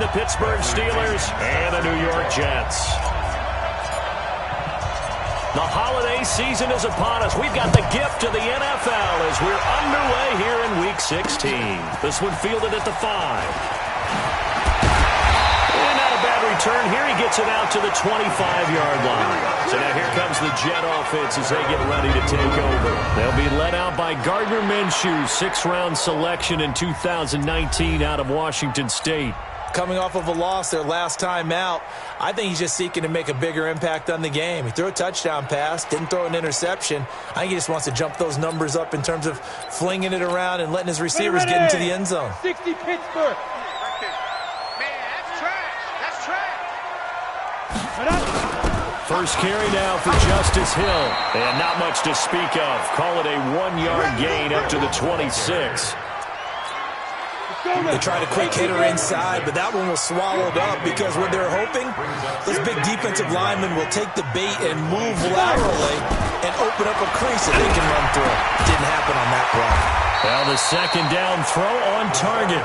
the Pittsburgh Steelers and the New York Jets. The holiday season is upon us. We've got the gift of the NFL as we're underway here in Week 16. This one fielded at the 5. And not a bad return here. He gets it out to the 25-yard line. So now here comes the Jet offense as they get ready to take over. They'll be led out by Gardner Minshew, 6th-round selection in 2019 out of Washington State. Coming off of a loss their last time out, I think he's just seeking to make a bigger impact on the game. He threw a touchdown pass, didn't throw an interception. I think he just wants to jump those numbers up in terms of flinging it around and letting his receivers get into the end zone. 60 Pittsburgh. First carry now for Justice Hill. And not much to speak of. Call it a 1-yard gain up to the 26. They tried a quick hitter inside, but that one was swallowed up because what they're hoping, those big defensive linemen will take the bait and move laterally and open up a crease that they can run through. Didn't happen on that play. Well, the second down throw on target.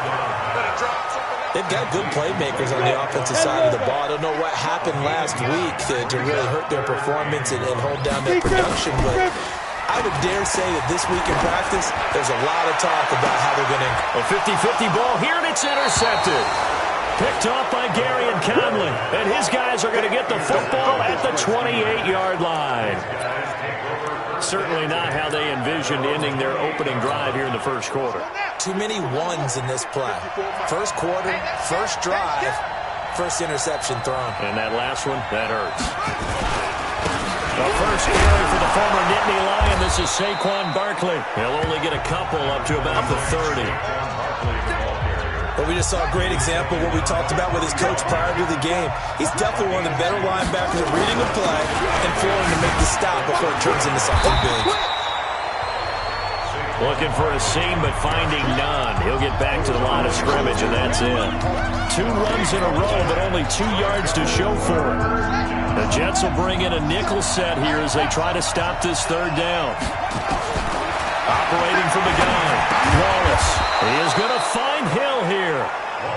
They've got good playmakers on the offensive side of the ball. I don't know what happened last week to really hurt their performance and hold down their production, but I would dare say that this week in practice, there's a lot of talk about how they're going to... A 50-50 ball here, and it's intercepted. Picked off by Gary and Conley. And his guys are going to get the football at the 28-yard line. Certainly not how they envisioned ending their opening drive here in the first quarter. Too many ones in this play. First quarter, first drive, first interception thrown. And that last one, that hurts. The first carry for the former Nittany Lion. This is Saquon Barkley. He'll only get a couple up to about the 30. But we just saw a great example of what we talked about with his coach prior to the game. He's definitely one of the better linebackers at reading the play and flowing to make the stop before it turns into something big. Looking for a seam, but finding none. He'll get back to the line of scrimmage, and that's it. 2 runs in a row, but only 2 yards to show for it. The Jets will bring in a nickel set here as they try to stop this third down. Operating from the gun, Wallace. He is going to find Hill here.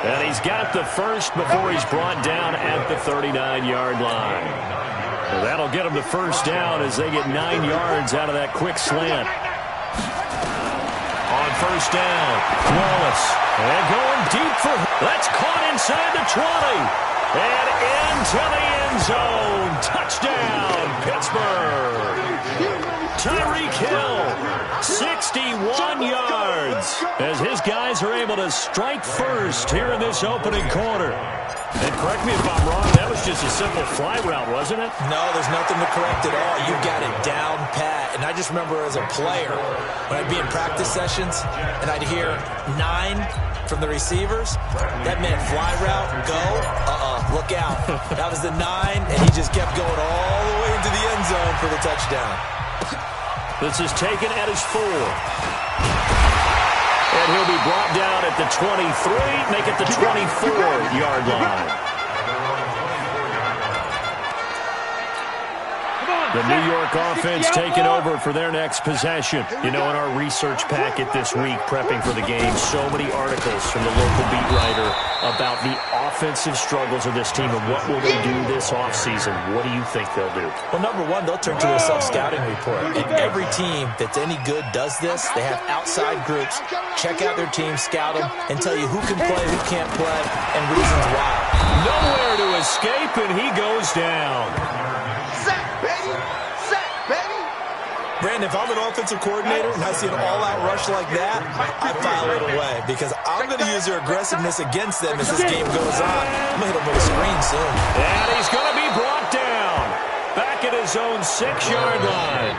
And he's got the first before he's brought down at the 39-yard line. Well, that'll get him the first down as they get 9 yards out of that quick slant. On first down, Wallace. And going deep for... That's caught inside the 20. And into the end zone. Touchdown, Pittsburgh. Tyreek Hill, 61 yards. As his guys are able to strike first here in this opening quarter. And correct me if I'm wrong, that was just a simple fly route, wasn't it? No, there's nothing to correct at all. You got it down pat. And I just remember as a player, when I'd be in practice sessions, and I'd hear 9 from the receivers, that meant fly route, go, look out. That was the 9, and he just kept going all the way into the end zone for the touchdown. This is taken at his 4. And he'll be brought down at the 23, make it the 24-yard line. The New York offense taking over for their next possession. You know, in our research packet this week, prepping for the game, so many articles from the local beat writer about the offensive struggles of this team and what will they do this offseason. What do you think they'll do? Well, number one, they'll turn to a self-scouting report. And every team that's any good does this. They have outside groups, check out their team, scout them, and tell you who can play, who can't play, and reasons why. Nowhere to escape, and he goes down. Brandon, if I'm an offensive coordinator and I see an all-out rush like that, I file it away because I'm going to use their aggressiveness against them as this game goes on. I'm going to hit them with a screen soon. And he's going to be brought down back at his own 6-yard line.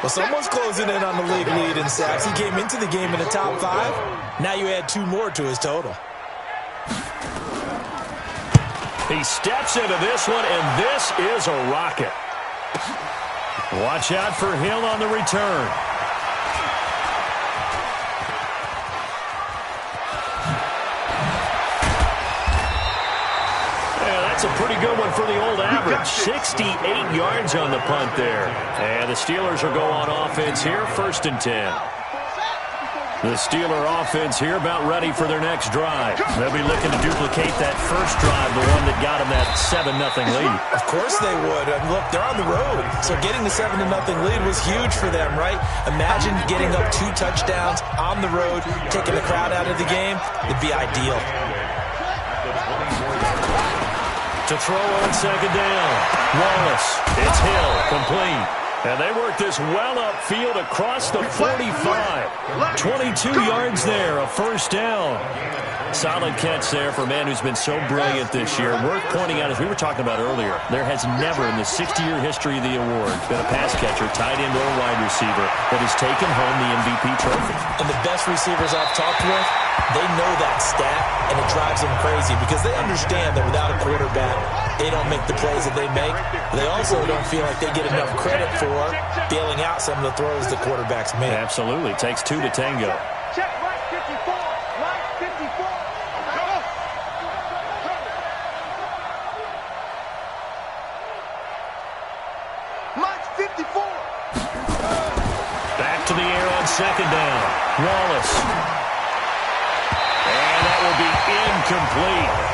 Well, someone's closing in on the league lead in sacks. He came into the game in the top 5. Now you add 2 more to his total. He steps into this one, and this is a rocket. Watch out for Hill on the return. Yeah, that's a pretty good one for the old average. 68 yards on the punt there. And the Steelers will go on offense here, 1st and 10. The Steeler offense here about ready for their next drive. They'll be looking to duplicate that first drive, the one that got them that 7-0 lead. Of course they would. And look, they're on the road. So getting the 7-0 lead was huge for them, right? Imagine getting up 2 touchdowns on the road, taking the crowd out of the game. It'd be ideal. To throw on second down. Wallace. It's Hill. Complete. And they work this well upfield across the 45. 22 yards there, a first down. Solid catch there for a man who's been so brilliant this year. Worth pointing out, as we were talking about earlier, there has never in the 60-year history of the award been a pass catcher, tight end, or wide receiver that has taken home the MVP trophy. And the best receivers I've talked with, they know that stat, and it drives them crazy because they understand that without a quarterback, they don't make the plays that they make. They also don't feel like they get enough credit for bailing out some of the throws the quarterbacks make. Absolutely. It takes 2 to tango. Check right 54. Right 54. Go. Mike's 54. Back to the air on second down. Wallace. And that will be incomplete.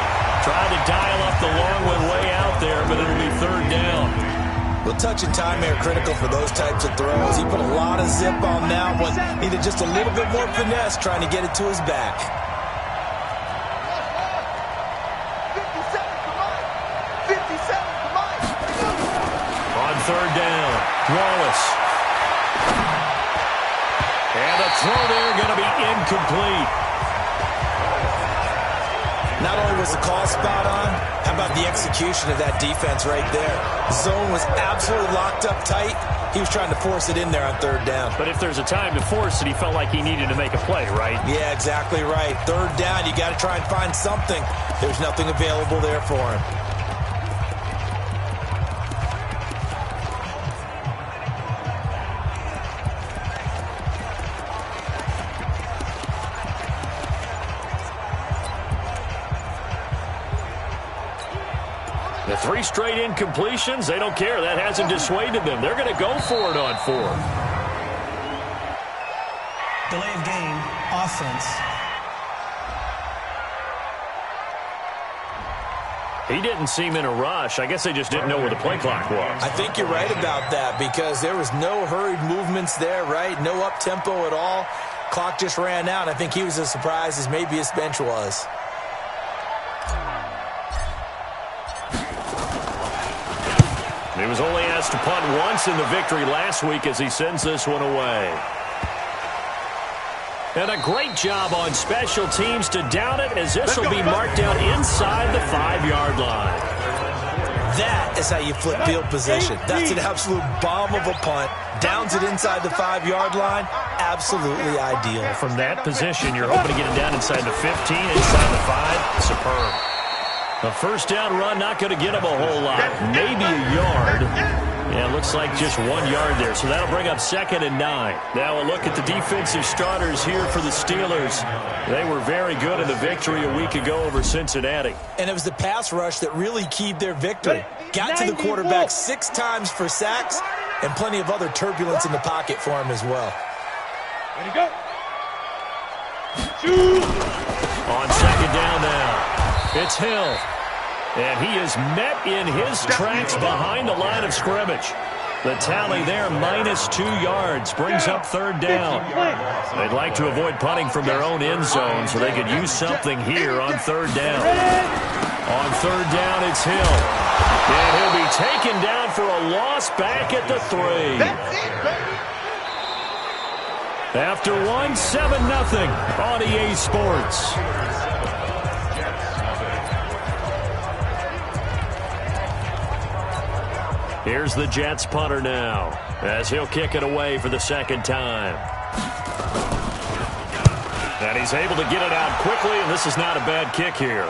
Tried to dial up the long one way out there, but it'll be third down. Well, touch and time are critical for those types of throws. He put a lot of zip on that one. Needed just a little bit more finesse trying to get it to his back. 57 for Mike. 57 for Mike. On third down, Wallace. And a throw there going to be incomplete. Not only was the call spot on, how about the execution of that defense right there? The zone was absolutely locked up tight. He was trying to force it in there on third down. But if there's a time to force it, he felt like he needed to make a play, right? Yeah, exactly right. Third down, you got to try and find something. There's nothing available there for him. The 3 straight incompletions, they don't care. That hasn't dissuaded them. They're going to go for it on 4. Delay of game, offense. He didn't seem in a rush. I guess they just didn't know where the play clock was. I think you're right about that because there was no hurried movements there, right? No up-tempo at all. Clock just ran out. I think he was as surprised as maybe his bench was. He was only asked to punt once in the victory last week as he sends this one away. And a great job on special teams to down it as this will be marked down inside the 5-yard line. That is how you flip field position. That's an absolute bomb of a punt. Downs it inside the 5-yard line. Absolutely ideal. From that position, you're hoping to get it down inside the 15, inside the 5. Superb. A first down run, not going to get him a whole lot. Maybe a yard. Yeah, looks like just 1 yard there. So that'll bring up 2nd and 9. Now a look at the defensive starters here for the Steelers. They were very good in the victory a week ago over Cincinnati. And it was the pass rush that really keyed their victory. Got to the quarterback 6 times for sacks and plenty of other turbulence in the pocket for him as well. Ready, go. On second down now, it's Hill. And he is met in his tracks behind the line of scrimmage. The tally there, -2 yards, brings up third down. They'd like to avoid punting from their own end zone so they could use something here on third down. On third down, it's Hill. And he'll be taken down for a loss back at the 3. After one, 7-0 on EA Sports. Here's the Jets punter now, as he'll kick it away for the 2nd time. And he's able to get it out quickly, and this is not a bad kick here.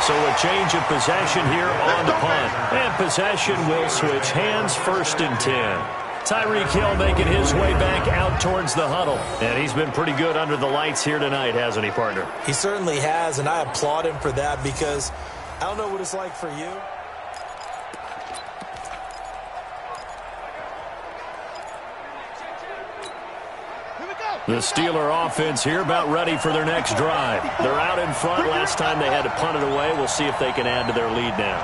So a change of possession here on the punt. And possession will switch hands, 1st and 10. Tyreek Hill making his way back out towards the huddle. And he's been pretty good under the lights here tonight, hasn't he, partner? He certainly has, and I applaud him for that because I don't know what it's like for you. The Steeler offense here about ready for their next drive. They're out in front. Last time they had to punt it away. We'll see if they can add to their lead now.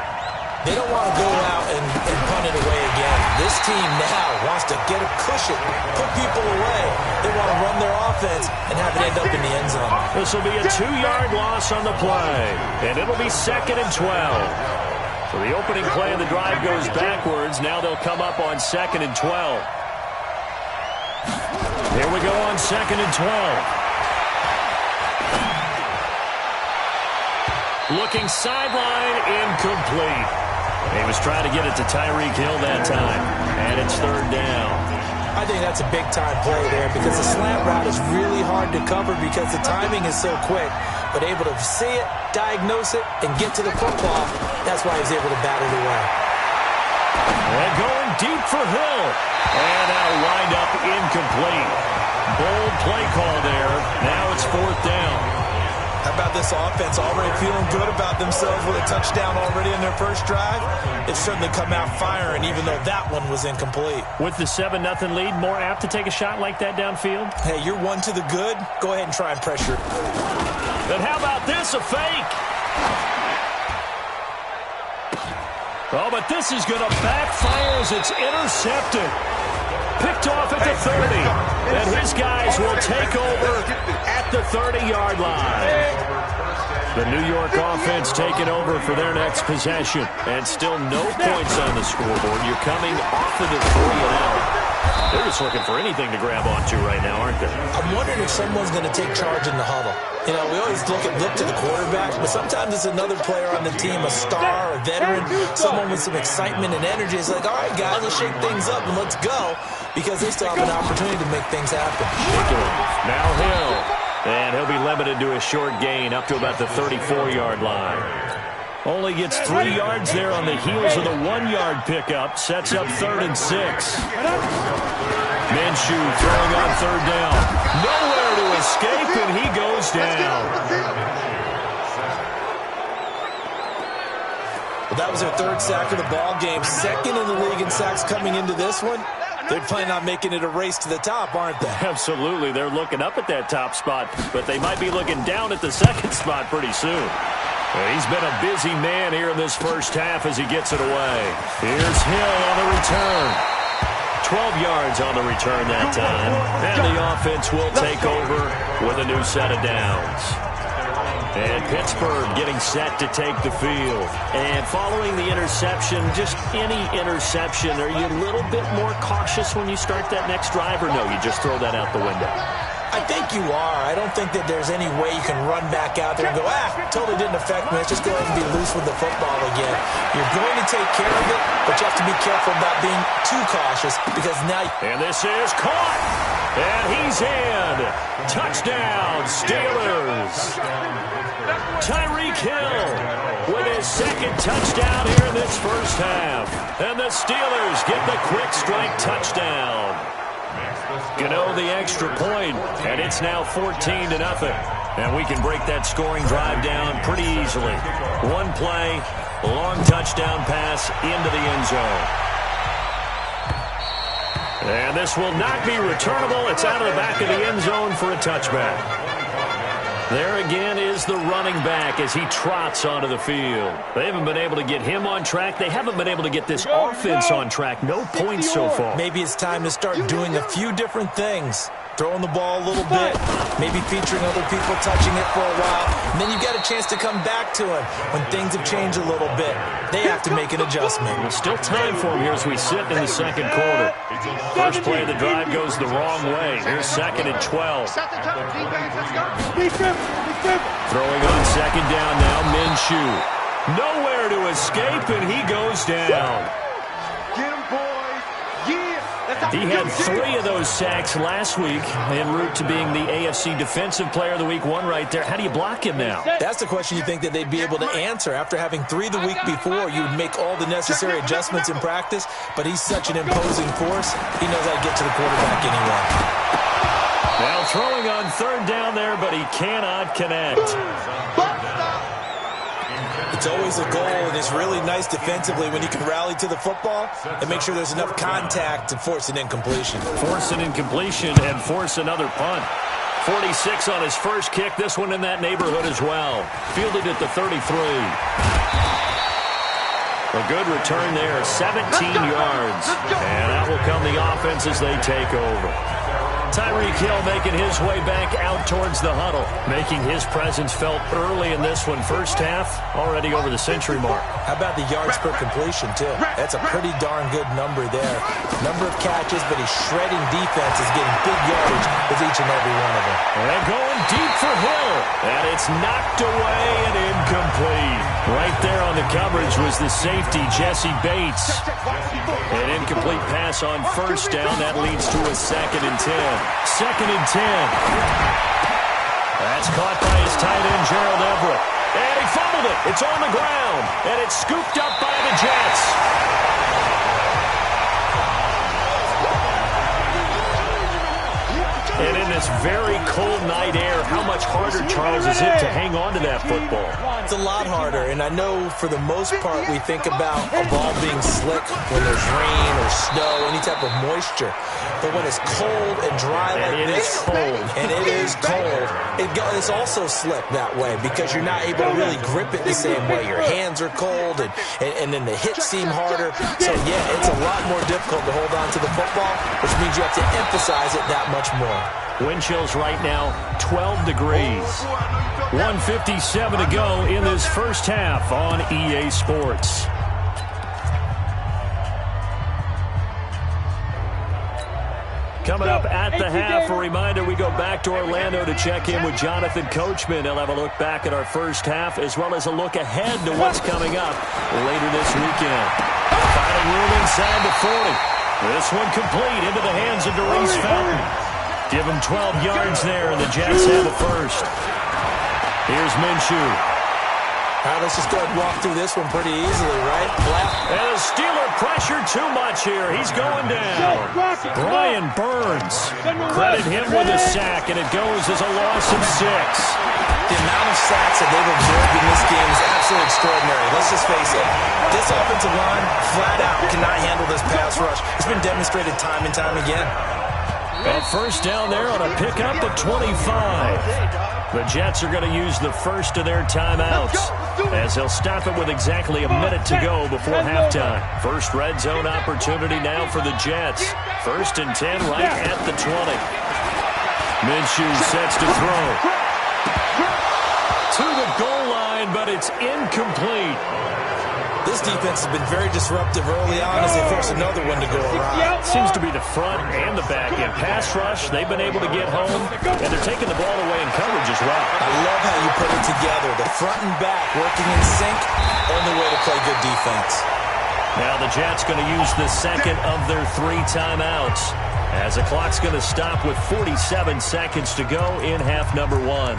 They don't want to go out and punt it away again. This team now wants to get a cushion, put people away. They want to run their offense and have it end up in the end zone. This will be a 2-yard loss on the play, and it'll be 2nd and 12. So the opening play of the drive goes backwards. Now they'll come up on 2nd and 12. Here we go on 2nd and 12. Looking sideline, incomplete. He was trying to get it to Tyreek Hill that time, and it's 3rd down. I think that's a big-time play there because the slant route is really hard to cover because the timing is so quick. But able to see it, diagnose it, and get to the football, that's why he's able to bat it away. And going deep for Hill. And that'll wind up incomplete. Bold play call there. Now it's 4th down. How about this offense already feeling good about themselves with a touchdown already in their first drive? It's certainly come out firing, even though that one was incomplete. With the 7-0 lead, more apt to take a shot like that downfield? Hey, you're one to the good. Go ahead and try and pressure it. And how about this, a fake? Oh, but this is going to backfire as it's intercepted. Picked off at the 30. And his guys will take over at the 30-yard line. The New York offense taking over for their next possession. And still no points on the scoreboard. You're coming off of the 3-and-out. They're just looking for anything to grab onto right now, aren't they? I'm wondering if someone's going to take charge in the huddle. You know, we always look to the quarterback, but sometimes it's another player on the team, a star, a veteran, someone with some excitement and energy. It's like, all right, guys, let's shake things up and let's go, because they still have an opportunity to make things happen. Now Hill, and he'll be limited to a short gain up to about the 34-yard line. Only gets 3 yards there on the heels of the 1-yard pickup. Sets up 3rd and 6. Minshew throwing on 3rd down. Nowhere to escape, and he goes down. Well, that was their 3rd sack of the ball game. 2nd in the league in sacks coming into this one. They're planning on making it a race to the top, aren't they? Absolutely. They're looking up at that top spot, but they might be looking down at the 2nd spot pretty soon. He's been a busy man here in this first half as he gets it away. Here's Hill on the return. 12 yards on the return that time. And the offense will take over with a new set of downs. And Pittsburgh getting set to take the field. And following the interception, just any interception, are you a little bit more cautious when you start that next drive, or no, you just throw that out the window? I think you are. I don't think that there's any way you can run back out there and go, totally didn't affect me. Let's just go ahead and be loose with the football again. You're going to take care of it, but you have to be careful about being too cautious because now... And this is caught. And he's in. Touchdown, Steelers. Tyreek Hill with his 2nd touchdown here in this first half. And the Steelers get the quick strike touchdown. Gano the extra point, and it's now 14-0. And we can break that scoring drive down pretty easily. One play, long touchdown pass into the end zone. And this will not be returnable. It's out of the back of the end zone for a touchback. There again is the running back as he trots onto the field. They haven't been able to get him on track. They haven't been able to get this offense on track. No points so far. Maybe it's time to start doing a few different things. Throwing the ball a little bit, maybe featuring other people touching it for a while, and then you get a chance to come back to him when things have changed a little bit. They have to make an adjustment. There's still time for him here as we sit in the 2nd quarter. First play of the drive goes the wrong way. Here's 2nd and 12. Throwing on 2nd down now, Minshew. Nowhere to escape, and he goes down. Get him, boys. He had 3 of those sacks last week en route to being the AFC Defensive Player of the Week 1 right there. How do you block him now? That's the question you think that they'd be able to answer. After having 3 the week before, you would make all the necessary adjustments in practice, but he's such an imposing force, he knows how to get to the quarterback anyway. Now throwing on 3rd down there, but he cannot connect. It's always a goal, and it's really nice defensively when you can rally to the football and make sure there's enough contact to force an incompletion. Force an incompletion and force another punt. 46 on his first kick. This one in that neighborhood as well. Fielded at the 33. A good return there, 17 yards. And that will come the offense as they take over. Tyreek Hill making his way back out towards the huddle, making his presence felt early in this one. First half, already over the century mark. How about the yards per completion, too? That's a pretty darn good number there. Number of catches, but he's shredding defenses, getting big yardage with each and every one of them. And going deep for Hill. And it's knocked away and incomplete. Right there on the coverage was the safety, Jesse Bates. An incomplete pass on first down. That leads to a 2nd and 10. 2nd and 10. That's caught by his tight end, Gerald Everett. And he fumbled it. It's on the ground. And it's scooped up by the Jets. And in this very cold night air, how much harder, Charles, is it to hang on to that football? It's a lot harder, and I know for the most part we think about a ball being slick when there's rain or snow, any type of moisture. But when it's cold and dry like this, and it is cold, it's also slick that way because you're not able to really grip it the same way. Your hands are cold, and then the hits seem harder. So, yeah, it's a lot more difficult to hold on to the football, which means you have to emphasize it that much more. Wind chills right now, 12 degrees. 1:57 to go in this first half on EA Sports. Coming up at the half, a reminder, we go back to Orlando to check in with Jonathan Coachman. He'll have a look back at our first half as well as a look ahead to what's coming up later this weekend. Finding room inside the 40. This one complete into the hands of Darius Fountain. Give him 12 yards there, and the Jets have a first. Here's Minshew. All right, let's just go ahead and walk through this one pretty easily, right? And the Steeler pressure too much here. He's going down. Brian Burns. Credit him with a sack, and it goes as a loss of 6. The amount of sacks that they've absorbed in this game is absolutely extraordinary. Let's just face it. This offensive line, flat out, cannot handle this pass rush. It's been demonstrated time and time again. A first down there on a pickup at 25. The Jets are going to use the first of their timeouts as they'll stop it with exactly a minute to go before halftime. First red zone opportunity now for the Jets. 1st and 10 right at the 20. Minshew sets to throw. To the goal line, but it's incomplete. This defense has been very disruptive early on as they force another one to go around. Seems to be the front and the back end. Pass rush, they've been able to get home, and they're taking the ball away in coverage as well. I love how you put it together. The front and back working in sync, only way to play good defense. Now the Jets going to use the second of their 3 timeouts as the clock's going to stop with 47 seconds to go in half number 1.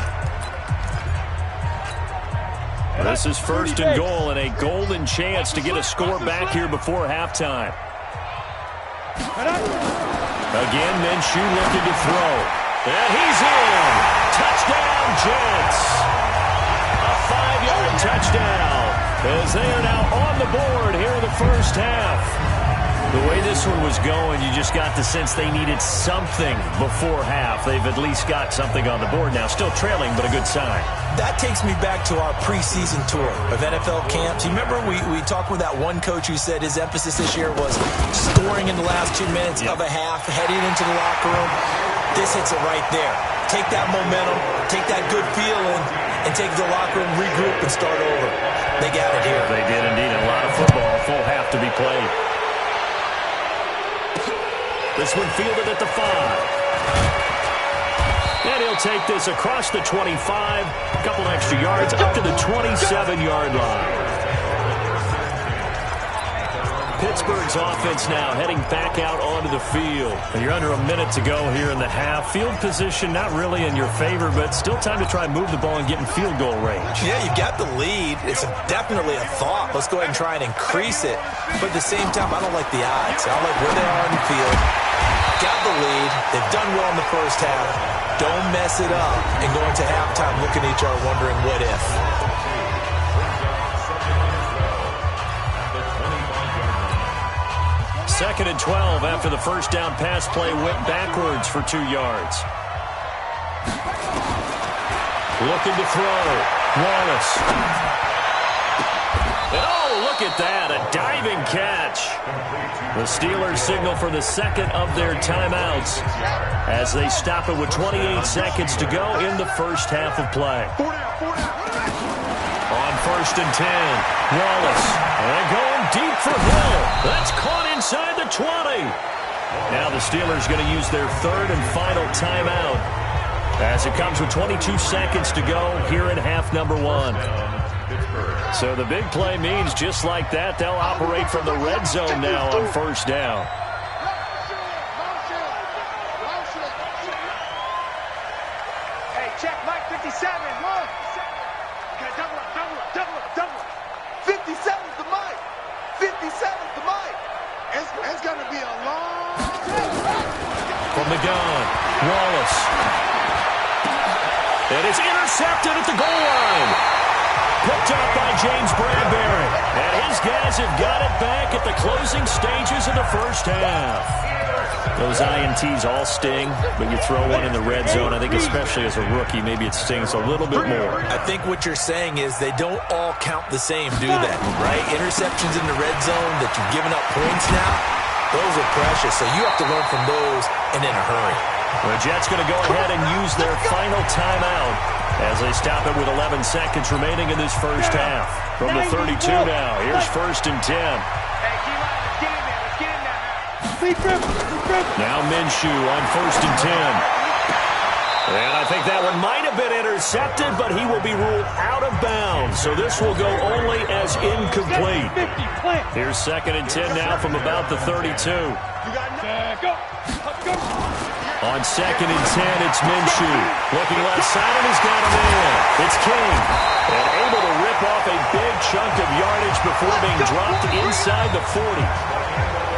This is 1st and goal and a golden chance to get a score back here before halftime. Again, Minshew looking to throw. And he's in. Touchdown, Jets. A 5-yard touchdown as they are now on the board here in the first half. The way this one was going, you just got the sense they needed something before half. They've at least got something on the board now. Still trailing, but a good sign. That takes me back to our preseason tour of NFL camps. You remember we talked with that one coach who said his emphasis this year was scoring in the last 2 minutes of a half, heading into the locker room. This hits it right there. Take that momentum, take that good feeling, and take the locker room, regroup, and start over. They got it here. They did indeed. A lot of football, full half to be played. This one fielded at the 5. And he'll take this across the 25. A couple extra yards up to the 27-yard line. Pittsburgh's offense now heading back out onto the field. And you're under a minute to go here in the half. Field position not really in your favor, but still time to try and move the ball and get in field goal range. Yeah, you've got the lead. It's definitely a thought. Let's go ahead and try and increase it. But at the same time, I don't like the odds. I don't like where they are on the field. Got the lead. They've done well in the first half. Don't mess it up and go into halftime looking at each other wondering what if. 2nd and 12 after the first down pass play went backwards for 2 yards. Looking to throw. Wallace. And oh, look at that, a diving catch. The Steelers signal for the second of their timeouts as they stop it with 28 seconds to go in the first half of play. On 1st and 10, Wallace. And going deep for Hill. That's caught inside the 20. Now the Steelers going to use their third and final timeout as it comes with 22 seconds to go here in half number 1. So the big play means just like that, they'll operate from the red zone now on 1st down. Hey, check Mike 57. Look. Okay, double up. 57's the Mike. 57's the Mike. It's going to be a long from the gun, Wallace. And it's intercepted at the goal line. Picked up by James Bradbury. And his guys have got it back at the closing stages of the first half. Those INTs all sting, but you throw one in the red zone, I think especially as a rookie, maybe it stings a little bit more. I think what you're saying is they don't all count the same, do they? Right? Interceptions in the red zone that you've given up points now, those are precious. So you have to learn from those and in a hurry. The Jets going to go ahead and use their final timeout as they stop it with 11 seconds remaining in this first half. From the 32 now, here's 1st and 10. Hey, let's get in there. Let's get in there. Now Minshew on 1st and 10. And I think that one might have been intercepted, but he will be ruled out of bounds. So this will go only as incomplete. Here's 2nd and 10 now from about the 32. On 2nd and 10, it's Minshew. Looking left side, and he's got a man. It's King. And able to rip off a big chunk of yardage before being dropped inside the 40.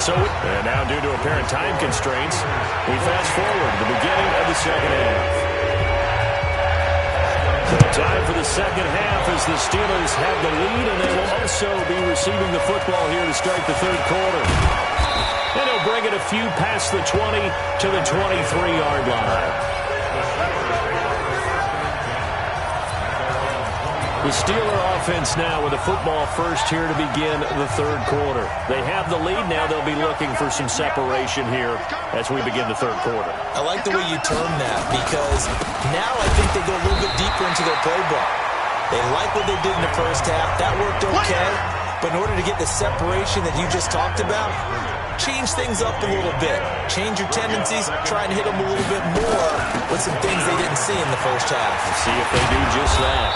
So, and now due to apparent time constraints, we fast forward to the beginning of the second half. So time for the second half as the Steelers have the lead, and they will also be receiving the football here to start the third quarter. And he'll bring it a few past the 20 to the 23-yard line. The Steeler offense now with the football first here to begin the third quarter. They have the lead now. They'll be looking for some separation here as we begin the third quarter. I like the way you term that because now I think they go a little bit deeper into their playbook. They like what they did in the first half. That worked okay. But in order to get the separation that you just talked about, change things up a little bit. Change your tendencies. Try and hit them a little bit more with some things they didn't see in the first half. Let's see if they do just that.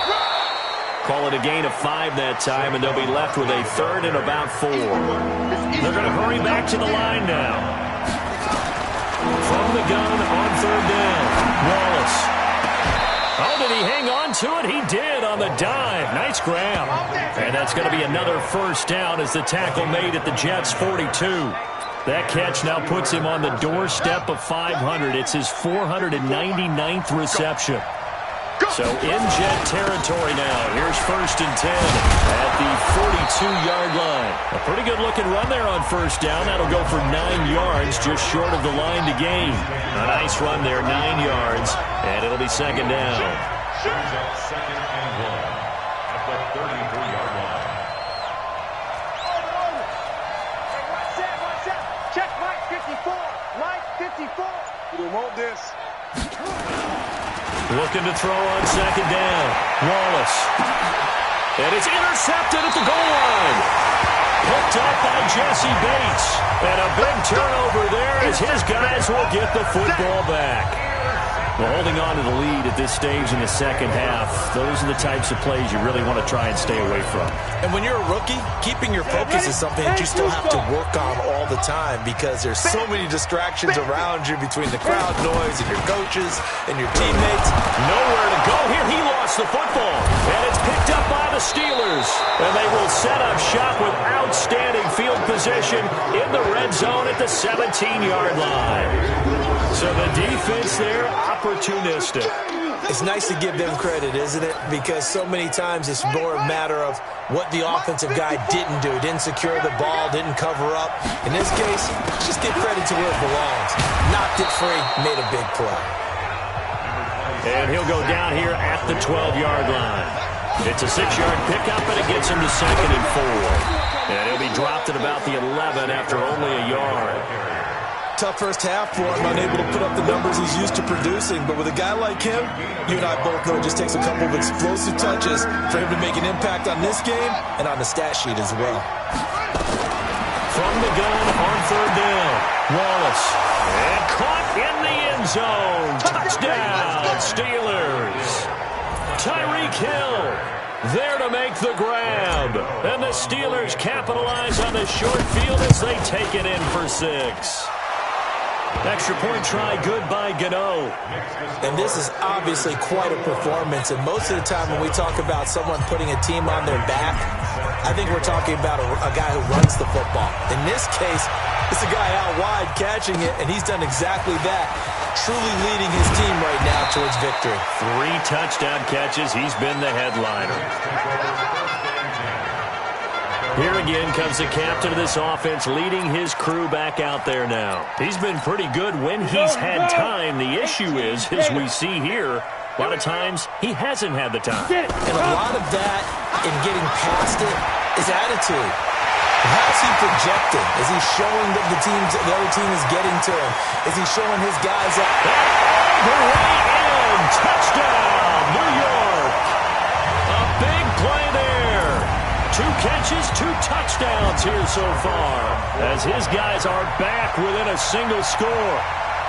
Call it a gain of 5 that time, and they'll be left with a third and about 4. They're going to hurry back to the line now. From the gun on 3rd down, Wallace. Oh, did he hang on to it? He did on the dive. Nice grab. And that's going to be another first down as the tackle made at the Jets' 42. That catch now puts him on the doorstep of 500. It's his 499th reception. So in Jet territory now. Here's 1st and 10 at the 42-yard line. A pretty good-looking run there on 1st down. That'll go for 9 yards, just short of the line to gain. A nice run there, 9 yards, and it'll be 2nd down. Second and 1 at the 33-yard line. Watch out. Check Mike 54. Mike 54. We want this. Looking to throw on 2nd down. Wallace. And it's intercepted at the goal line. Picked up by Jesse Bates. And a big turnover there as his guys will get the football back. Well, holding on to the lead at this stage in the second half, those are the types of plays you really want to try and stay away from. And when you're a rookie, keeping your focus is something that you still have to work on all the time because there's so many distractions around you between the crowd noise and your coaches and your teammates. Nowhere to go here. He lost the football. And it's picked up by the Steelers. And they will set up shop with outstanding field position in the red zone at the 17-yard line. So the defense there, opportunistic. It's nice to give them credit, isn't it? Because so many times it's more a matter of what the offensive guy didn't do. Didn't secure the ball, didn't cover up. In this case, just give credit to where it belongs. Knocked it free, made a big play. And he'll go down here at the 12-yard line. It's a 6-yard pickup, and it gets him to 2nd and 4. And he'll be dropped at about the 11 after only a yard. Tough first half for him, unable to put up the numbers he's used to producing. But with a guy like him, you and I both know it just takes a couple of explosive touches for him to make an impact on this game and on the stat sheet as well. From the gun on 3rd down, Wallace. And caught in the end zone. Touchdown, Steelers. Tyreek Hill there to make the grab. And the Steelers capitalize on the short field as they take it in for 6. Extra point try, good by Gano. And this is obviously quite a performance. And most of the time when we talk about someone putting a team on their back, I think we're talking about a guy who runs the football. In this case, it's a guy out wide catching it, and he's done exactly that. Truly leading his team right now towards victory. 3 touchdown catches. He's been the headliner. Here again comes the captain of this offense, leading his crew back out there now. He's been pretty good when he's had time. The issue is, as we see here, a lot of times he hasn't had the time. And a lot of that in getting past it is attitude. How's he projecting? Is he showing that the other team is getting to him? Is he showing his guys up? The way in, touchdown, New York. A big play there. 2 catches, 2 touchdowns here so far, as his guys are back within a single score.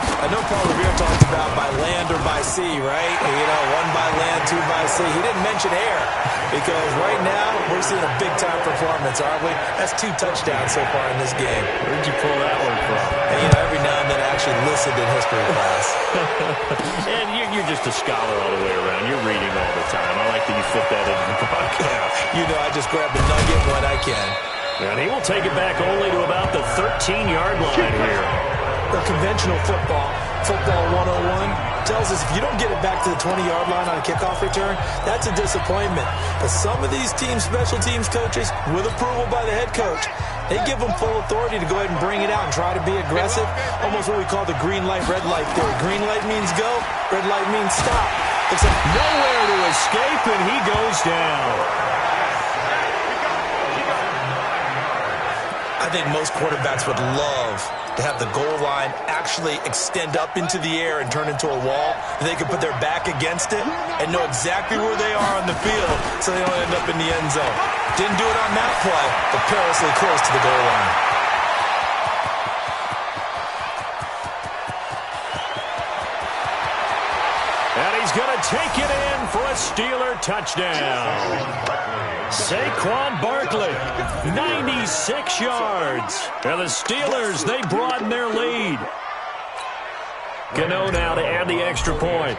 I know Paul Revere talked about by land or by sea, right? You know, 1 by land, 2 by sea. He didn't mention air, because right now we're seeing a big-time performance, aren't we? That's 2 touchdowns so far in this game. Where'd you pull that one from? And, you know, every now and then I actually listened in history class. And you're just a scholar all the way around. You're reading all the time. I like that you fit that into the podcast. You know, I just grab the nugget when I can. And he will take it back only to about the 13-yard line here. The conventional football 101, tells us if you don't get it back to the 20-yard line on a kickoff return, that's a disappointment. But some of these special teams coaches, with approval by the head coach, they give them full authority to go ahead and bring it out and try to be aggressive. Almost what we call the green light, red light theory. Green light means go, red light means stop. Except nowhere to escape, and he goes down. I think most quarterbacks would love to have the goal line actually extend up into the air and turn into a wall. And they can put their back against it and know exactly where they are on the field so they don't end up in the end zone. Didn't do it on that play, but perilously close to the goal line. And he's going to take it in for a Steeler touchdown. Saquon Barkley, 96 yards. And the Steelers, they broaden their lead. Gano now to add the extra point.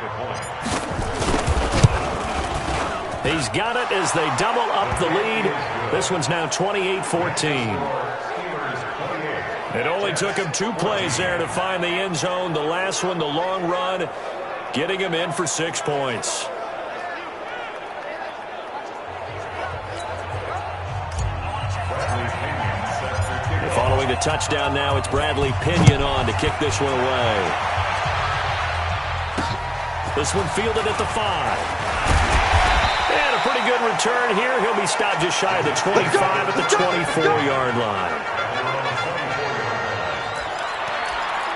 He's got it as they double up the lead. This one's now 28-14. It only took him 2 plays there to find the end zone. The last one, the long run, getting him in for 6 points. Following the touchdown now, it's Bradley Pinion on to kick this one away. This one fielded at the 5. And a pretty good return here. He'll be stopped just shy of the 25 at the 24-yard line.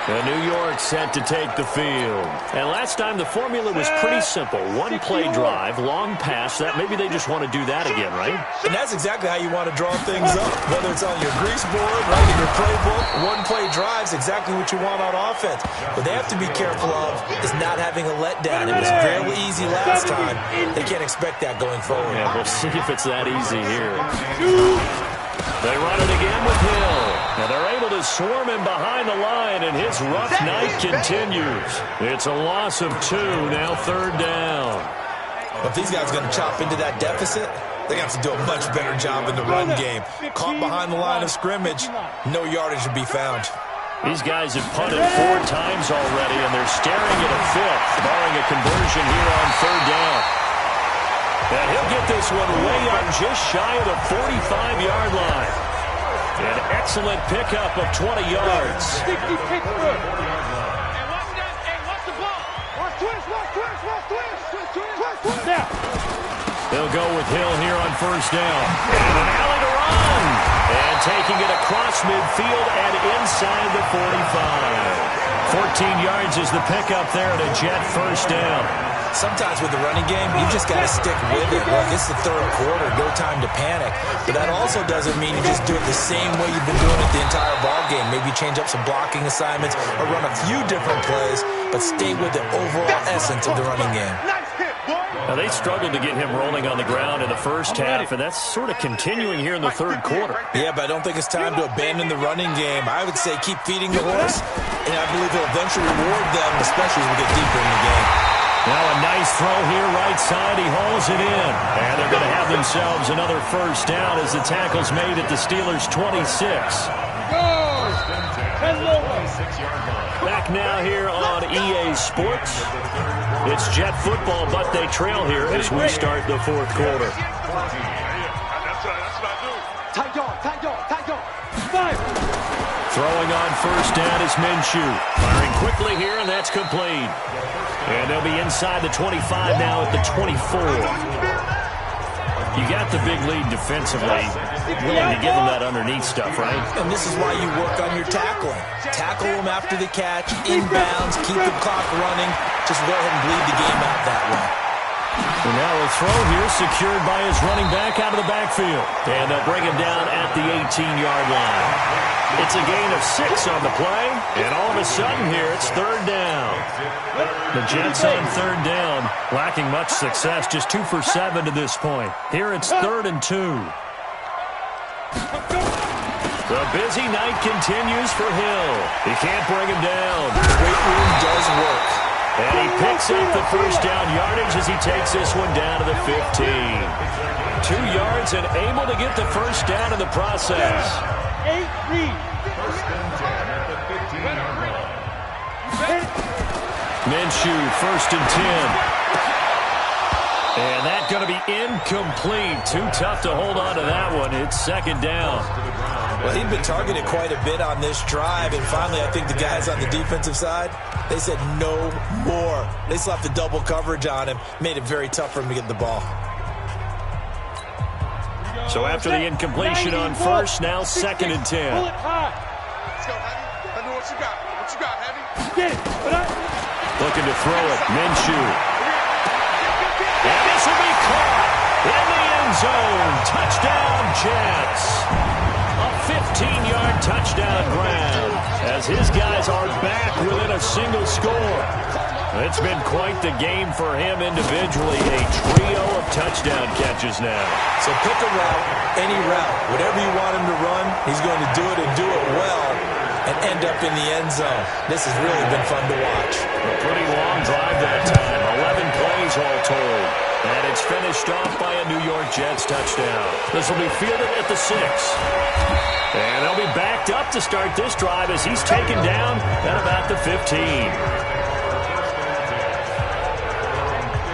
And New York set to take the field. And last time the formula was pretty simple. 1 play drive, long pass. That maybe they just want to do that again, right? And that's exactly how you want to draw things up. Whether it's on your grease board, right, in your playbook, 1 play drive is exactly what you want on offense. What they have to be careful of is not having a letdown. It was fairly easy last time. They can't expect that going forward. Yeah, we'll see if it's that easy here. They run it again with Hill. And they're able to swarm him behind the line, and his rough night continues. It's a loss of 2, now 3rd down. If these guys are going to chop into that deficit, they have to do a much better job in the run game. Caught behind the line of scrimmage, no yardage to be found. These guys have punted 4 times already, and they're staring at a 5th, barring a conversion here on 3rd down. And he'll get this one way up just shy of the 45-yard line. An excellent pickup of 20 yards. 60 Pittsburgh. Hey, watch the ball. Watch twist. Now. They'll go with Hill here on 1st down. And an alley to run. And taking it across midfield and inside the 45. 14 yards is the pickup there at a Jet 1st down. Sometimes with the running game, you just got to stick with it. Look, it's the 3rd quarter, no time to panic. But that also doesn't mean you just do it the same way you've been doing it the entire ball game. Maybe change up some blocking assignments or run a few different plays, but stay with the overall essence of the running game. Now, they struggled to get him rolling on the ground in the first half, and that's sort of continuing here in the 3rd quarter. Yeah, but I don't think it's time to abandon the running game. I would say keep feeding the horse, and I believe he'll eventually reward them, especially as we get deeper in the game. Now a nice throw here, right side. He hauls it in. And they're going to have themselves another 1st down as the tackle's made at the Steelers' 26. Back now here on EA Sports. It's Jet football, but they trail here as we start the 4th quarter. Throwing on 1st down is Minshew. Firing quickly here, and that's complete. And they'll be inside the 25 now at the 24. You got the big lead defensively. Willing to give them that underneath stuff, right? And this is why you work on your tackling. Tackle them after the catch, inbounds, keep the clock running. Just go ahead and bleed the game out that way. And now a throw here secured by his running back out of the backfield. And they'll bring him down at the 18-yard line. It's a gain of 6 on the play. And all of a sudden here, it's 3rd down. The Jets on 3rd down, lacking much success, just 2 for 7 to this point. Here it's 3rd and 2. The busy night continues for Hill. He can't bring him down. Weight room does work. And he picks up the 1st down yardage as he takes this one down to the 15. 2 yards and able to get the 1st down in the process. 8 lead. Minshew, 1st and 10. And that's going to be incomplete. Too tough to hold on to that one. It's 2nd down. Well, he'd been targeted quite a bit on this drive, and finally I think the guys on the defensive side, they said no more. They slapped the double coverage on him, made it very tough for him to get the ball. So after the incompletion on 1st, now 2nd and 10. Let's go, Heavy. Let me know what you got. What you got, Heavy? Get it. Looking to throw it. Minshew. And this will be caught in the end zone. Touchdown, Jets. A 15-yard touchdown grab as his guys are back within a single score. It's been quite the game for him individually. A trio of touchdown catches now. So pick a route, any route. Whatever you want him to run, he's going to do it and do it well and end up in the end zone. This has really been fun to watch. A pretty long drive that time. 11 plays all told. And it's finished off by a New York Jets touchdown. This will be fielded at the 6. And they'll be backed up to start this drive as he's taken down at about the 15.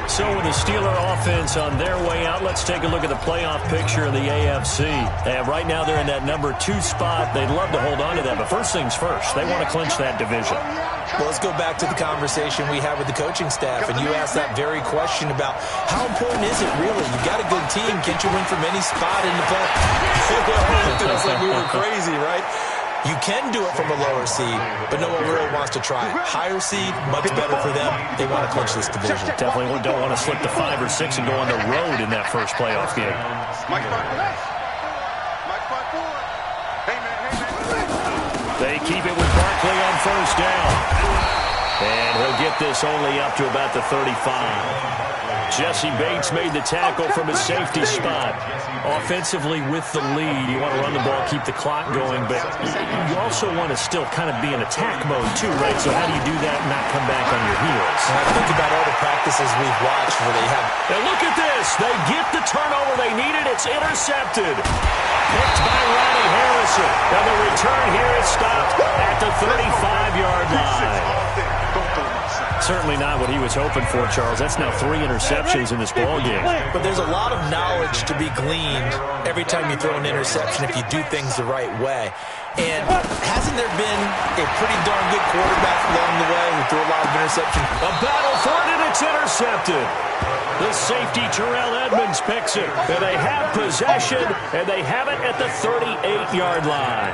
So with the Steeler offense on their way out, let's take a look at the playoff picture of the AFC. And right now they're in that number 2 spot. They'd love to hold on to that, but first things first, they want to clinch that division. Well, let's go back to the conversation we had with the coaching staff, and you asked that very question about how important is it really? You got a good team. Can't you win from any spot in the play? It was like we were crazy, right? You can do it from a lower seed, but no one really wants to try it. Higher seed, much better for them. They want to clinch this division. Definitely don't want to slip to 5 or 6 and go on the road in that first playoff game. They keep it with Barkley on 1st down. And he'll get this only up to about the 35. Jesse Bates made the tackle from his safety spot. Offensively with the lead, you want to run the ball, keep the clock going, but you also want to still kind of be in attack mode too, right? So how do you do that and not come back on your heels? Think about all the practices we've watched where they have... And look at this. They get the turnover they needed. It's intercepted. Picked by Ronnie Harrison. And the return here is stopped at the 35-yard line. Certainly not what he was hoping for, Charles. That's now 3 interceptions in this ball game. But there's a lot of knowledge to be gleaned every time you throw an interception if you do things the right way. And hasn't there been a pretty darn good quarterback along the way who threw a lot of interceptions? A battle for it, and it's intercepted. The safety, Terrell Edmonds, picks it. And they have possession, and they have it at the 38-yard line.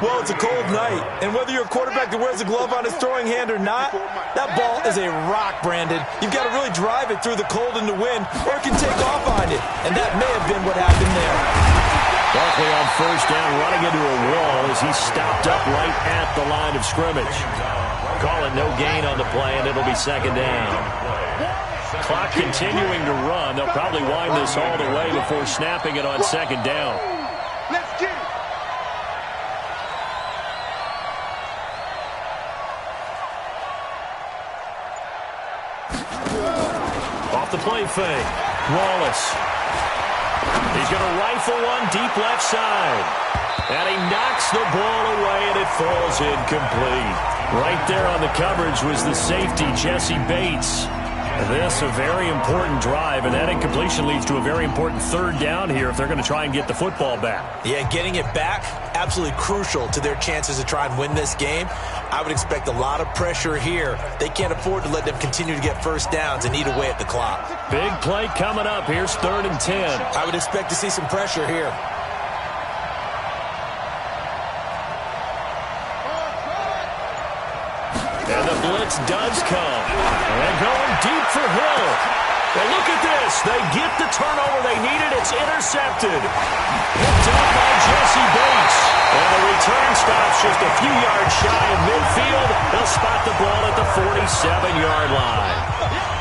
Well, it's a cold night, and whether you're a quarterback that wears a glove on his throwing hand or not, that ball is a rock, Brandon. You've got to really drive it through the cold and the wind, or it can take off on you, and that may have been what happened there. Barkley on first down, running into a wall as he stopped up right at the line of scrimmage. Call it no gain on the play, and it'll be second down. Clock continuing to run. They'll probably wind this all the way before snapping it on second down. Let's get it. Off the play fake. Wallace. He's going to rifle one deep left side. And he knocks the ball away, and it falls incomplete. Right there on the coverage was the safety, Jesse Bates. This a very important drive, and that incompletion leads to a very important third down here if they're going to try and get the football back. Yeah, getting it back, absolutely crucial to their chances to try and win this game. I would expect a lot of pressure here. They can't afford to let them continue to get first downs and eat away at the clock. Big play coming up. Here's 3rd and 10. I would expect to see some pressure here. And the blitz does come. And going deep for Hill. And look at this. They get the turnover they needed. It's intercepted. Picked up by Jesse Bates. And the return stops just a few yards shy of midfield. They'll spot the ball at the 47-yard line.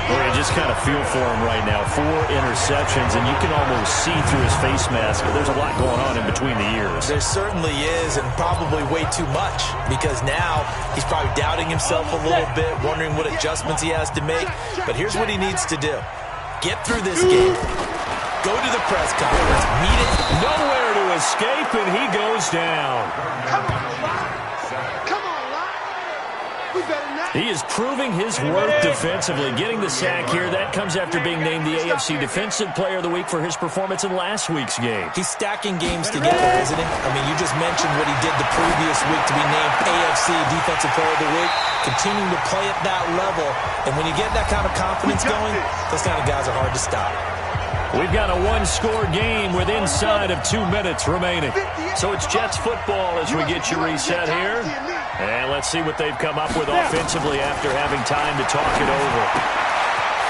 Boy, I just kind of feel for him right now. 4 interceptions, and you can almost see through his face mask. There's a lot going on in between the ears. There certainly is, and probably way too much, because now he's probably doubting himself a little bit, wondering what adjustments he has to make. But here's what he needs to do. Get through this game. Go to the press conference. Meet it. Nowhere to escape, and he goes down. Come on, Lyle. Come on, Lyle. We better not. He is proving his worth defensively. Getting the sack here, that comes after being named the AFC Defensive Player of the Week for his performance in last week's game. He's stacking games together, isn't he? I mean, you just mentioned what he did the previous week to be named AFC Defensive Player of the Week. Continuing to play at that level. And when you get that kind of confidence going, those kind of guys are hard to stop. We've got a 1-score game with inside of 2 minutes remaining. So it's Jets football as we get you reset here. And let's see what they've come up with offensively after having time to talk it over.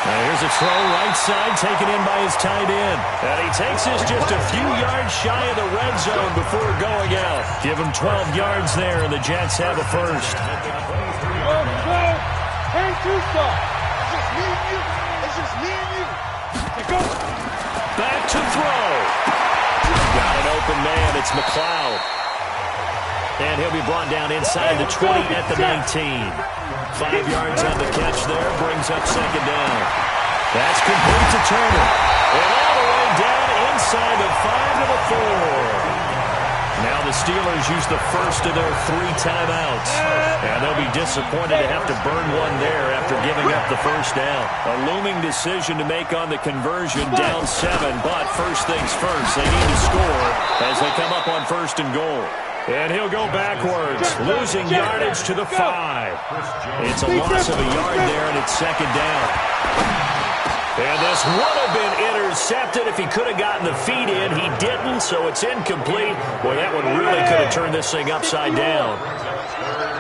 Now here's a throw right side taken in by his tight end. And he takes this just a few yards shy of the red zone before going out. Give him 12 yards there, and the Jets have a first. Hey, two-star. It's just me and you. It's just me and you. Go. Back to throw. Got an open man. It's McLeod. And he'll be brought down inside the 20 at the 19. 5 yards on the catch there. Brings up second down. That's complete to Turner. And all the way down inside the 5 to the 4. Now the Steelers use the first of their 3 timeouts. And they'll be disappointed to have to burn one there after giving up the first down. A looming decision to make on the conversion, down 7. But first things first, they need to score as they come up on 1st and goal. And he'll go backwards, losing yardage to the 5. It's a loss of a yard there, and it's second down. And this would have been intercepted if he could have gotten the feet in. He didn't, so it's incomplete. Boy, that one really could have turned this thing upside down.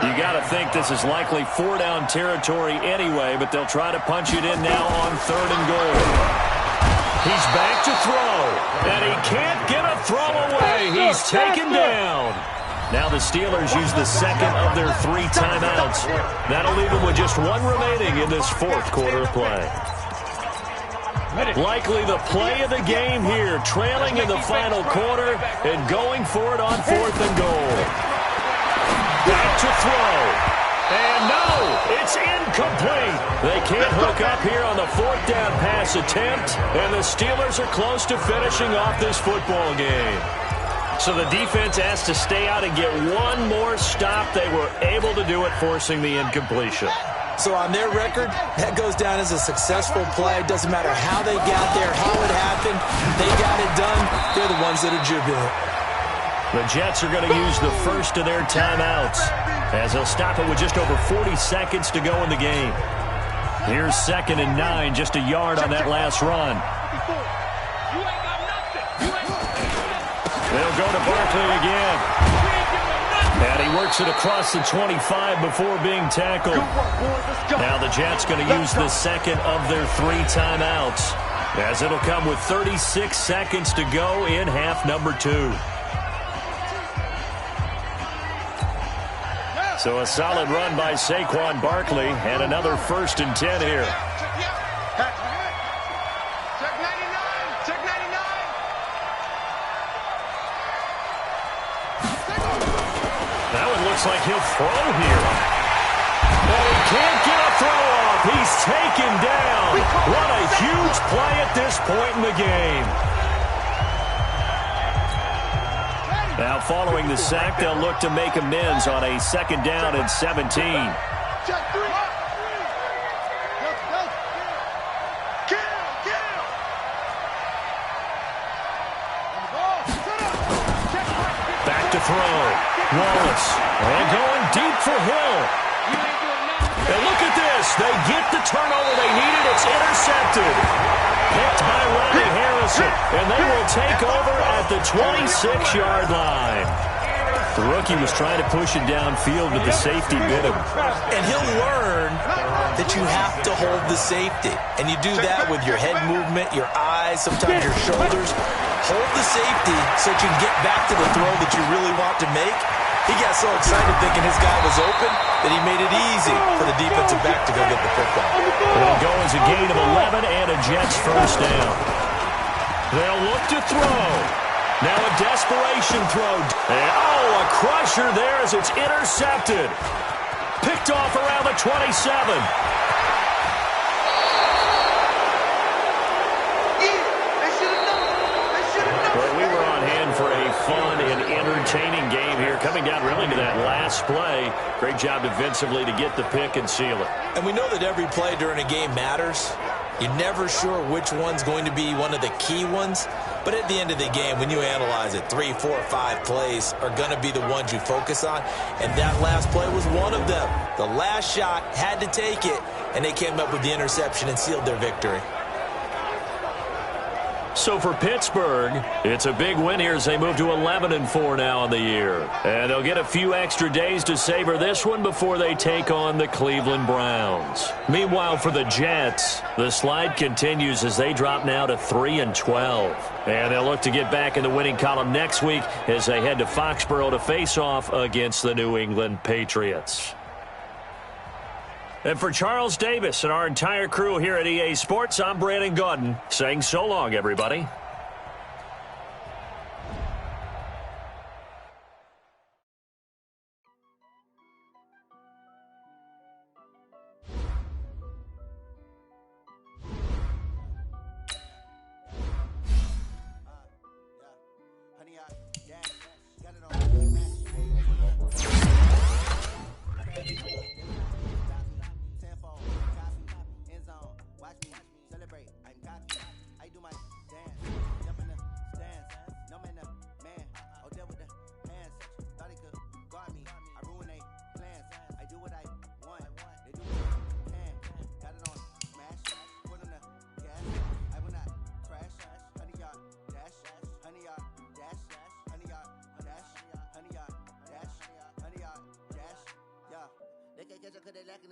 You got to think this is likely 4-down territory anyway, but they'll try to punch it in now on 3rd and goal. He's back to throw, and he can't get a throw away. He's taken down. Now the Steelers use the second of their 3 timeouts. That'll leave them with just 1 remaining in this 4th quarter of play. Likely the play of the game here, trailing in the final quarter and going for it on 4th and goal. Back to throw. And no, it's incomplete. They can't hook up here on the 4th down pass attempt, and the Steelers are close to finishing off this football game. So the defense has to stay out and get one more stop. They were able to do it, forcing the incompletion. So on their record, that goes down as a successful play. Doesn't matter how they got there, how it happened. They got it done. They're the ones that are jubilant. The Jets are going to use the first of their timeouts, as they'll stop it with just over 40 seconds to go in the game. Here's 2nd and 9, just a yard on that last run. They'll go to Barkley again. And he works it across the 25 before being tackled. Now the Jets going to use the second of their 3 timeouts, as it'll come with 36 seconds to go in half number 2. So a solid run by Saquon Barkley, and another 1st and 10 here. Check 99. Check 99. That one looks like he'll throw here. Oh, he can't get a throw off. He's taken down. What a huge play at this point in the game. Now, following the sack, they'll look to make amends on a 2nd down and 17. Check 3. Back to throw. Wallace. And going deep for Hill. And look at this. They get the turnover they needed. It's intercepted. Picked by Ronnie Harrison. And they will take over at the 26-yard line. The rookie was trying to push it downfield, but the safety bit him. And he'll learn that you have to hold the safety. And you do that with your head movement, your eyes, sometimes your shoulders. Hold the safety so that you can get back to the throw that you really want to make. He got so excited thinking his guy was open that he made it easy for the defensive back to go get the football. It'll go as a gain of 11 and a Jets 1st down. They'll look to throw. Now a desperation throw. And, a crusher there as it's intercepted. Picked off around the 27. Well, we were on hand for a fun and entertaining game here, coming down really to that last play. Great job defensively to get the pick and seal it. And we know that every play during a game matters. You're never sure which one's going to be one of the key ones. But at the end of the game, when you analyze it, 3, 4, 5 plays are going to be the ones you focus on. And that last play was one of them. The last shot had to take it, and they came up with the interception and sealed their victory. So for Pittsburgh, it's a big win here as they move to 11-4 now on the year. And they'll get a few extra days to savor this one before they take on the Cleveland Browns. Meanwhile, for the Jets, the slide continues as they drop now to 3-12. And they'll look to get back in the winning column next week as they head to Foxborough to face off against the New England Patriots. And for Charles Davis and our entire crew here at EA Sports, I'm Brandon Gaudin saying so long, everybody.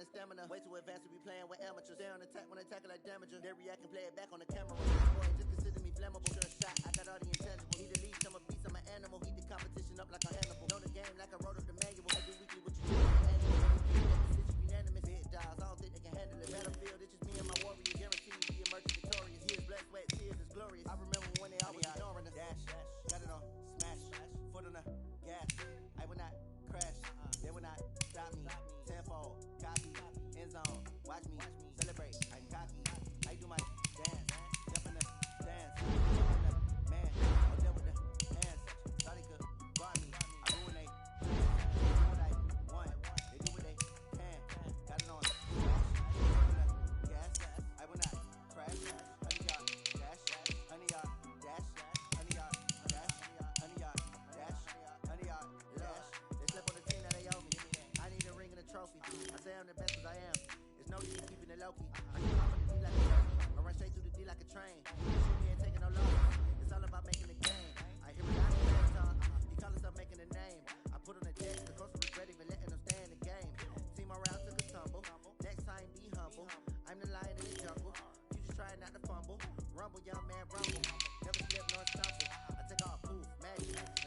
Stamina, way too advanced to be playing with amateurs. They on attack when they tackle like damager. They react and play it back on the camera. Boy, just consider me flammable. Sure shot, I got all the intangibles. Need to lead, I'm a beast, I'm an animal. Heat the competition up like a Hannibal. Know the game like I wrote up the manual. I do weekly what you do. Unanimous, hit dials, I don't think they can handle it. Battlefield, it's just me and my warrior. Guarantee you be emerging victorious. Years blessed. humble young man rumble. Never slip nor stumble. I take off, poof, magic.